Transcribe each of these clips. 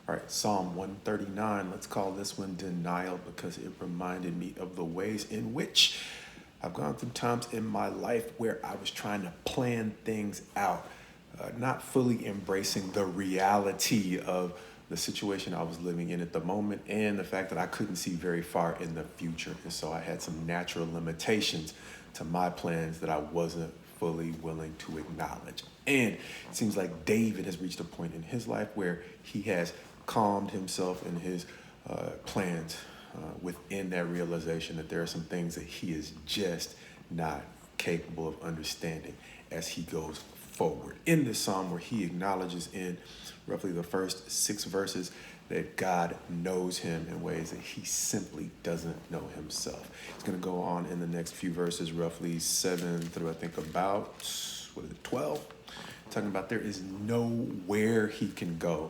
All right, Psalm 139. Let's call this one Denial because it reminded me of the ways in which I've gone through times in my life where I was trying to plan things out, not fully embracing the reality of the situation I was living in at the moment and the fact that I couldn't see very far in the future. And so I had some natural limitations to my plans that I wasn't fully willing to acknowledge. And it seems like David has reached a point in his life where he has calmed himself in his plans within that realization that there are some things that he is just not capable of understanding as he goes forward. In this psalm, where he acknowledges in roughly the first 6 verses that God knows him in ways that he simply doesn't know himself. He's going to go on in the next few verses, roughly 7 through I think about 12, talking about there is nowhere he can go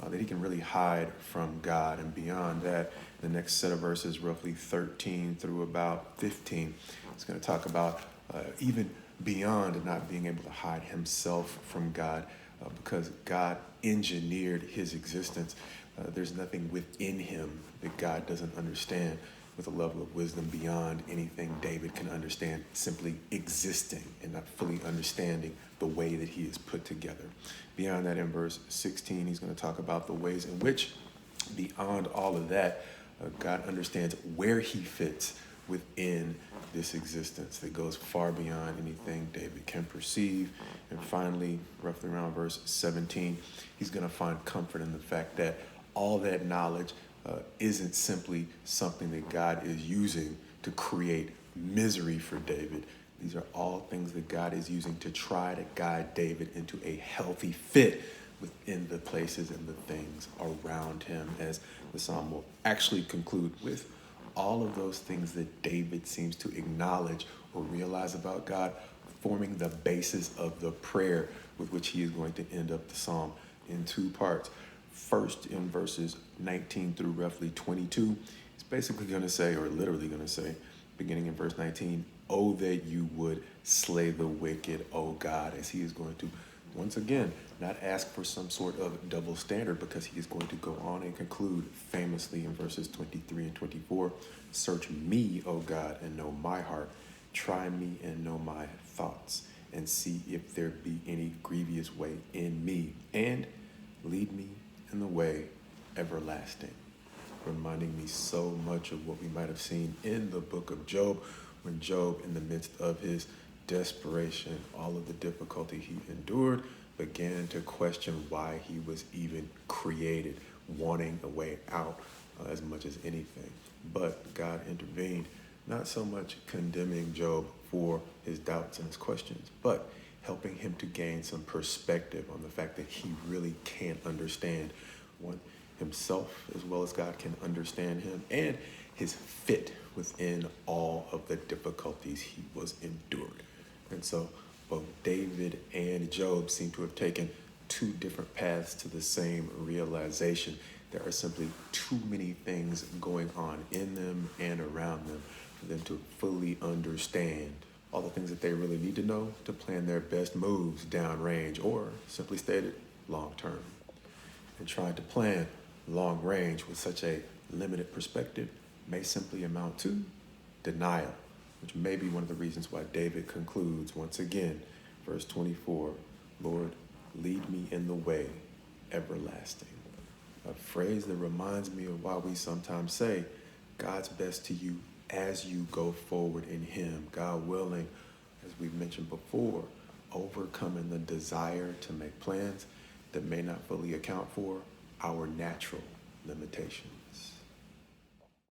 that he can really hide from God. And beyond that, the next set of verses, roughly 13 through about 15, it's going to talk about even beyond not being able to hide himself from God because God engineered his existence. There's nothing within him that God doesn't understand with a level of wisdom beyond anything David can understand, simply existing and not fully understanding the way that he is put together. Beyond that, in verse 16, he's going to talk about the ways in which, beyond all of that, God understands where he fits within this existence that goes far beyond anything David can perceive. And finally, roughly around verse 17, he's going to find comfort in the fact that all that knowledge isn't simply something that God is using to create misery for David. These are all things that God is using to try to guide David into a healthy fit within the places and the things around him, as the psalm will actually conclude with all of those things that David seems to acknowledge or realize about God, forming the basis of the prayer with which he is going to end up the psalm in 2 parts. First, in verses 19 through roughly 22, he's basically going to say, or literally going to say, beginning in verse 19, "Oh, that you would slay the wicked, O God," as he is going to, once again, not ask for some sort of double standard, because he is going to go on and conclude famously in verses 23 and 24, "Search me, O God, and know my heart. Try me and know my thoughts, and see if there be any grievous way in me, and lead me in the way everlasting." Reminding me so much of what we might have seen in the book of Job, when Job, in the midst of his desperation, all of the difficulty he endured, began to question why he was even created, wanting a way out as much as anything. But God intervened, not so much condemning Job for his doubts and his questions, but helping him to gain some perspective on the fact that he really can't understand one himself as well as God can understand him, and his fit within all of the difficulties he was enduring. And so both David and Job seem to have taken 2 different paths to the same realization. There are simply too many things going on in them and around them for them to fully understand all the things that they really need to know to plan their best moves downrange, or simply stated, long term. And trying to plan long range with such a limited perspective may simply amount to denial, which may be one of the reasons why David concludes once again, verse 24, "Lord, lead me in the way everlasting." A phrase that reminds me of why we sometimes say God's best to you as you go forward in him, God willing, as we've mentioned before, overcoming the desire to make plans that may not fully account for our natural limitations.